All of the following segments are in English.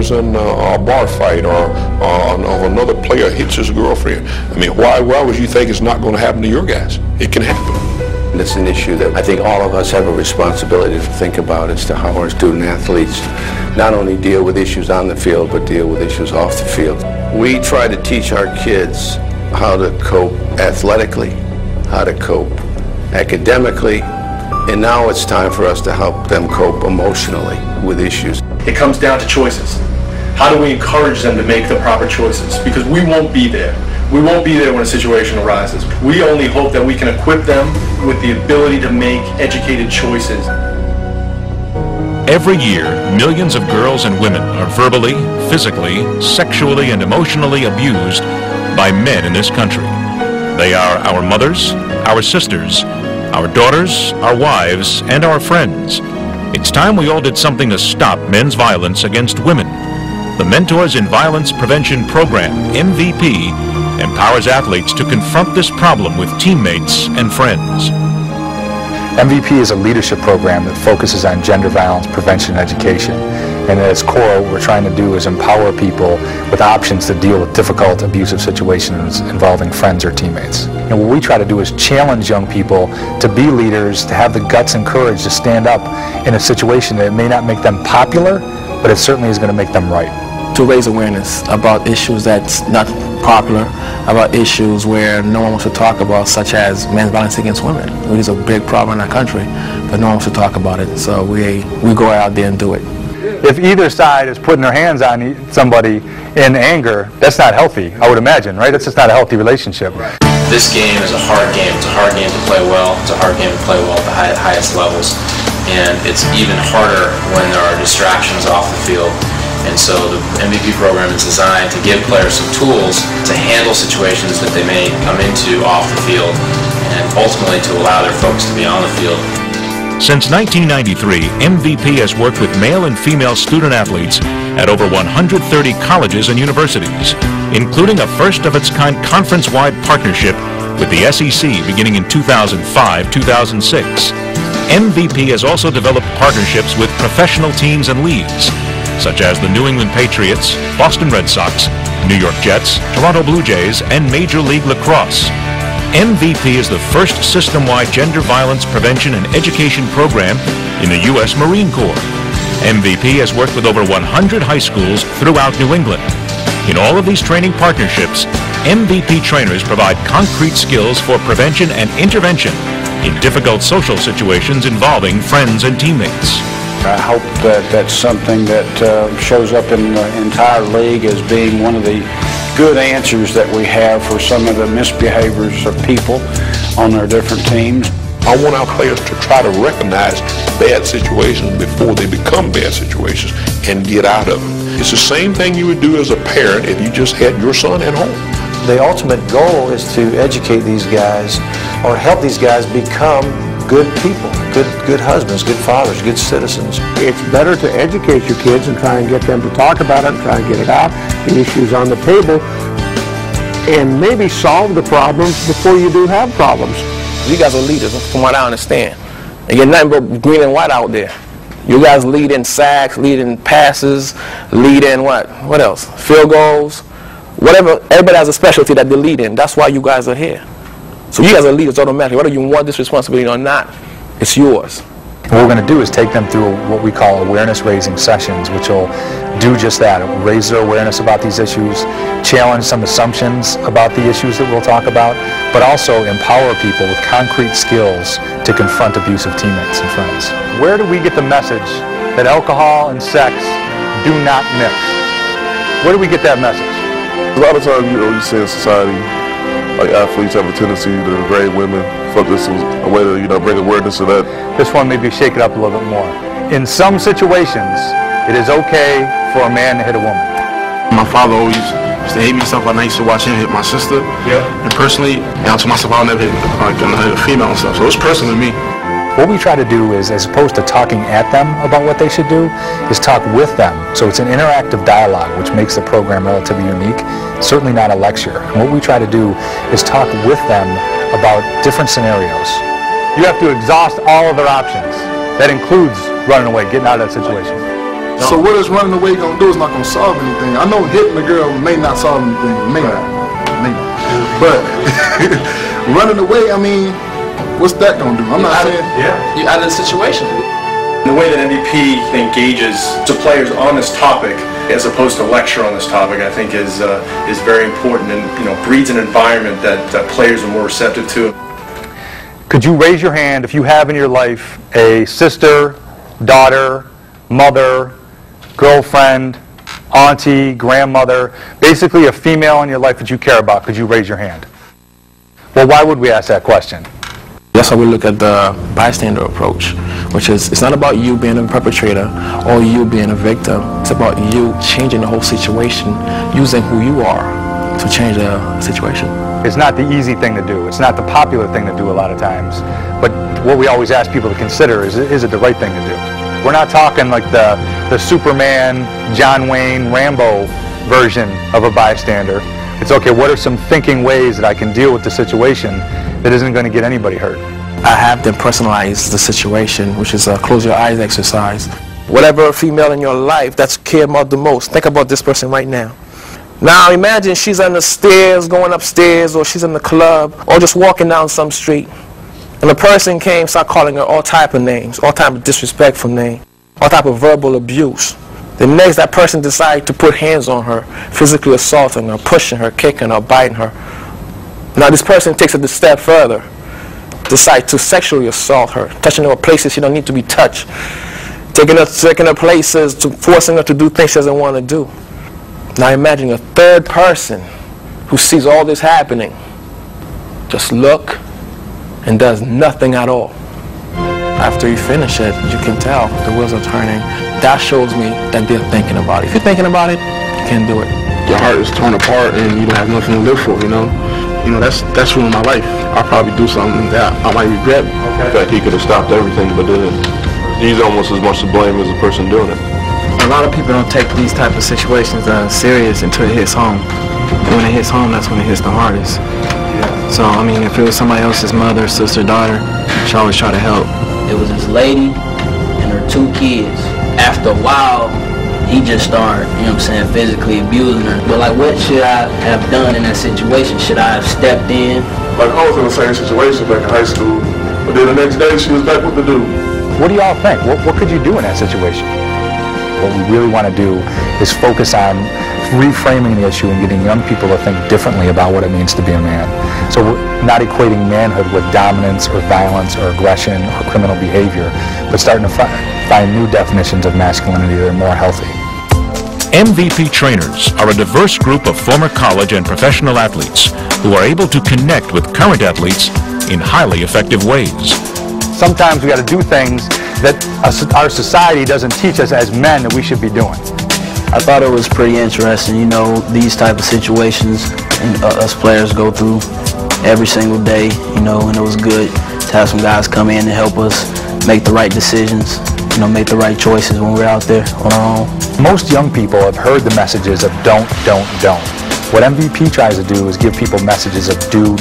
player's in a bar fight, or another player hits his girlfriend. I mean, why would you think it's not going to happen to your guys? It can happen. It's an issue that I think all of us have a responsibility to think about as to how our student athletes not only deal with issues on the field, but deal with issues off the field. We try to teach our kids how to cope athletically, how to cope academically, and now it's time for us to help them cope emotionally with issues. It comes down to choices. How do we encourage them to make the proper choices? Because we won't be there. We won't be there when a situation arises. We only hope that we can equip them with the ability to make educated choices. Every year, millions of girls and women are verbally, physically, sexually, and emotionally abused by men in this country. They are our mothers, our sisters, our daughters, our wives, and our friends. It's time we all did something to stop men's violence against women. The Mentors in Violence Prevention Program, MVP, empowers athletes to confront this problem with teammates and friends. MVP is a leadership program that focuses on gender violence prevention and education. And at its core, what we're trying to do is empower people with options to deal with difficult, abusive situations involving friends or teammates. And what we try to do is challenge young people to be leaders, to have the guts and courage to stand up in a situation that may not make them popular, but it certainly is going to make them right. To raise awareness about issues that's not popular, about issues where no one wants to talk about, such as men's violence against women, which is a big problem in our country, but no one wants to talk about it. So we go out there and do it. If either side is putting their hands on somebody in anger, that's not healthy, I would imagine, right? That's just not a healthy relationship. This game is a hard game. It's a hard game to play well. It's a hard game to play well at the highest levels. And it's even harder when there are distractions off the field. And so the MVP program is designed to give players some tools to handle situations that they may come into off the field, and ultimately to allow their focus to be on the field. Since 1993, MVP has worked with male and female student athletes at over 130 colleges and universities, including a first-of-its-kind conference-wide partnership with the SEC beginning in 2005-2006. MVP has also developed partnerships with professional teams and leagues, such as the New England Patriots, Boston Red Sox, New York Jets, Toronto Blue Jays, and Major League Lacrosse. MVP is the first system-wide gender violence prevention and education program in the U.S. Marine Corps. MVP has worked with over 100 high schools throughout New England. In all of these training partnerships, MVP trainers provide concrete skills for prevention and intervention in difficult social situations involving friends and teammates. I hope that that's something that shows up in the entire league as being one of the good answers that we have for some of the misbehaviors of people on their different teams. I want our players to try to recognize bad situations before they become bad situations and get out of them. It's the same thing you would do as a parent if you just had your son at home. The ultimate goal is to educate these guys or help these guys become good people, good husbands, good fathers, good citizens. It's better to educate your kids and try and get them to talk about it, and try and get it out, the issues on the table, and maybe solve the problems before you do have problems. You guys are leaders, from what I understand. And you're nothing but green and white out there. You guys lead in sacks, lead in passes, lead in what? What else? Field goals. Whatever, everybody has a specialty that they lead in. That's why you guys are here. So you guys are leaders automatically. Whether you want this responsibility or not, it's yours. What we're going to do is take them through what we call awareness-raising sessions, which will do just that. It will raise their awareness about these issues, challenge some assumptions about the issues that we'll talk about, but also empower people with concrete skills to confront abusive teammates and friends. Where do we get the message that alcohol and sex do not mix? Where do we get that message? A lot of times, you see in society, like athletes have a tendency to degrade women. So this was a way to, bring awareness to that. This one maybe shake it up a little bit more. In some situations, it is okay for a man to hit a woman. My father always used to hate me and stuff, and I used to watch him hit my sister. Yeah. And personally, I told myself I'll never hit a female and stuff. So it's personal to me. What we try to do is, as opposed to talking at them about what they should do, is talk with them. So it's an interactive dialogue, which makes the program relatively unique. It's certainly not a lecture. And what we try to do is talk with them about different scenarios. You have to exhaust all of their options. That includes running away, getting out of that situation. So what is running away gonna do is not gonna solve anything. I know hitting the girl may not solve anything, may not. But running away, I mean, what's that gonna do? I'm not saying. Yeah. You're out of the situation. The way that MVP engages the players on this topic, as opposed to lecture on this topic, I think is very important, and breeds an environment that players are more receptive to. Could you raise your hand if you have in your life a sister, daughter, mother, girlfriend, auntie, grandmother, basically a female in your life that you care about? Could you raise your hand? Well, why would we ask that question? That's how we look at the bystander approach, which is, it's not about you being a perpetrator or you being a victim. It's about you changing the whole situation, using who you are to change the situation. It's not the easy thing to do. It's not the popular thing to do a lot of times. But what we always ask people to consider is it the right thing to do? We're not talking like the Superman, John Wayne, Rambo version of a bystander. It's okay, what are some thinking ways that I can deal with the situation that isn't going to get anybody hurt? I have them personalize the situation, which is a close your eyes exercise. Whatever female in your life that's cared about the most, think about this person right now. Now imagine she's on the stairs, going upstairs, or she's in the club, or just walking down some street. And a person came, start calling her all type of names, all type of disrespectful names, all type of verbal abuse. The next, that person decides to put hands on her, physically assaulting her, pushing her, kicking her, biting her. Now this person takes it a step further, decides to sexually assault her, touching her places she don't need to be touched, taking her places, forcing her to do things she doesn't want to do. Now imagine a third person who sees all this happening, just look and does nothing at all. After you finish it, you can tell the wheels are turning. That shows me that they're thinking about it. If you're thinking about it, you can do it. Your heart is torn apart and you don't have nothing to live for, that's ruined my life. I'll probably do something that I might regret. In fact, he could have stopped everything, but didn't. He's almost as much to blame as the person doing it. A lot of people don't take these type of situations serious until it hits home. And when it hits home, that's when it hits the hardest. So, I mean, if it was somebody else's mother, sister, daughter, she always try to help. It was this lady and her 2 kids. After a while, he just started, physically abusing her. But like, what should I have done in that situation? Should I have stepped in? Like, I was in the same situation back in high school, but then the next day she was back with the dude. What do y'all think? What could you do in that situation? What we really want to do is focus on reframing the issue and getting young people to think differently about what it means to be a man. So we're not equating manhood with dominance or violence or aggression or criminal behavior, but starting to find new definitions of masculinity that are more healthy. MVP trainers are a diverse group of former college and professional athletes who are able to connect with current athletes in highly effective ways. Sometimes we got to do things that our society doesn't teach us as men that we should be doing. I thought it was pretty interesting, these type of situations us players go through every single day, and it was good to have some guys come in and help us make the right decisions, make the right choices when we're out there on our own. Most young people have heard the messages of don't. What MVP tries to do is give people messages of do.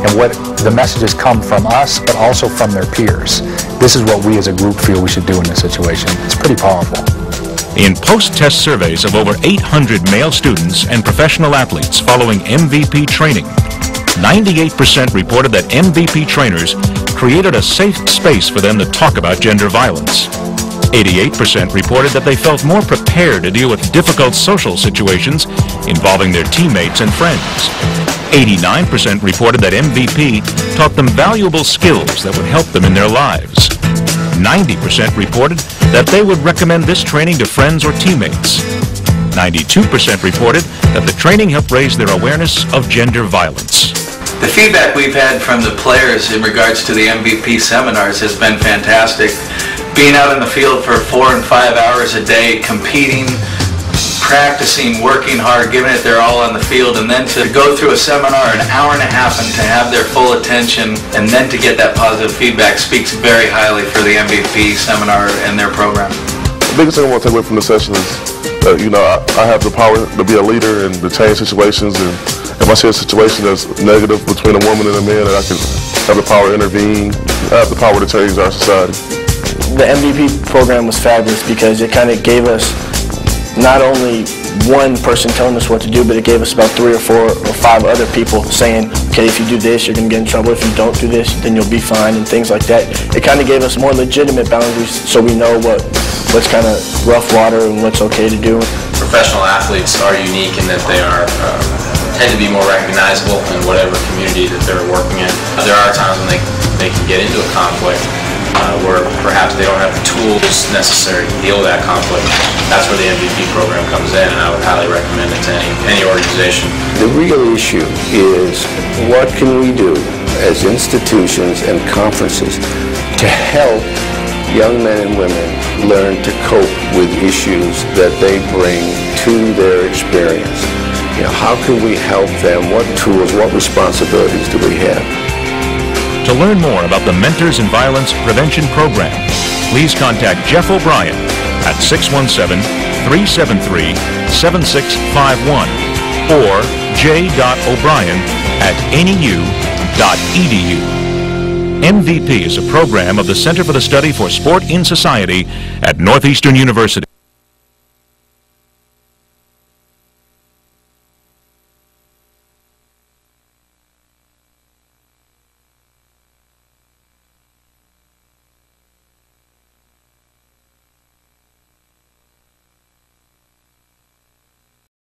And what the messages come from us, but also from their peers. This is what we as a group feel we should do in this situation. It's pretty powerful. In post-test surveys of over 800 male students and professional athletes following MVP training, 98% reported that MVP trainers created a safe space for them to talk about gender violence. 88% reported that they felt more prepared to deal with difficult social situations involving their teammates and friends. 89% reported that MVP taught them valuable skills that would help them in their lives. 90% reported that they would recommend this training to friends or teammates. 92% reported that the training helped raise their awareness of gender violence. The feedback we've had from the players in regards to the MVP seminars has been fantastic. Being out in the field for 4 and 5 hours a day, competing, practicing, working hard, giving it their all on the field, and then to go through a seminar an hour and a half and to have their full attention and then to get that positive feedback speaks very highly for the MVP seminar and their program. The biggest thing I want to take away from the session is that, I have the power to be a leader and to change situations, and if I see a situation that's negative between a woman and a man, that I can have the power to intervene, I have the power to change our society. the MVP program was fabulous because it kind of gave us not only one person telling us what to do, but it gave us about 3 or 4 or 5 other people saying, okay, if you do this, you're going to get in trouble. If you don't do this, then you'll be fine, and things like that. It kind of gave us more legitimate boundaries so we know what's kind of rough water and what's okay to do. Professional athletes are unique in that they are tend to be more recognizable in whatever community that they're working in. There are times when they can get into a conflict where perhaps they don't have the tools necessary to deal with that conflict. That's where the MVP program comes in, and I would highly recommend it to any organization. The real issue is what can we do as institutions and conferences to help young men and women learn to cope with issues that they bring to their experience. You know, how can we help them? What tools, what responsibilities do we have? To learn more about the Mentors in Violence Prevention Program, please contact Jeff O'Brien at 617-373-7651 or j.o'brien@neu.edu. MVP is a program of the Center for the Study for Sport in Society at Northeastern University.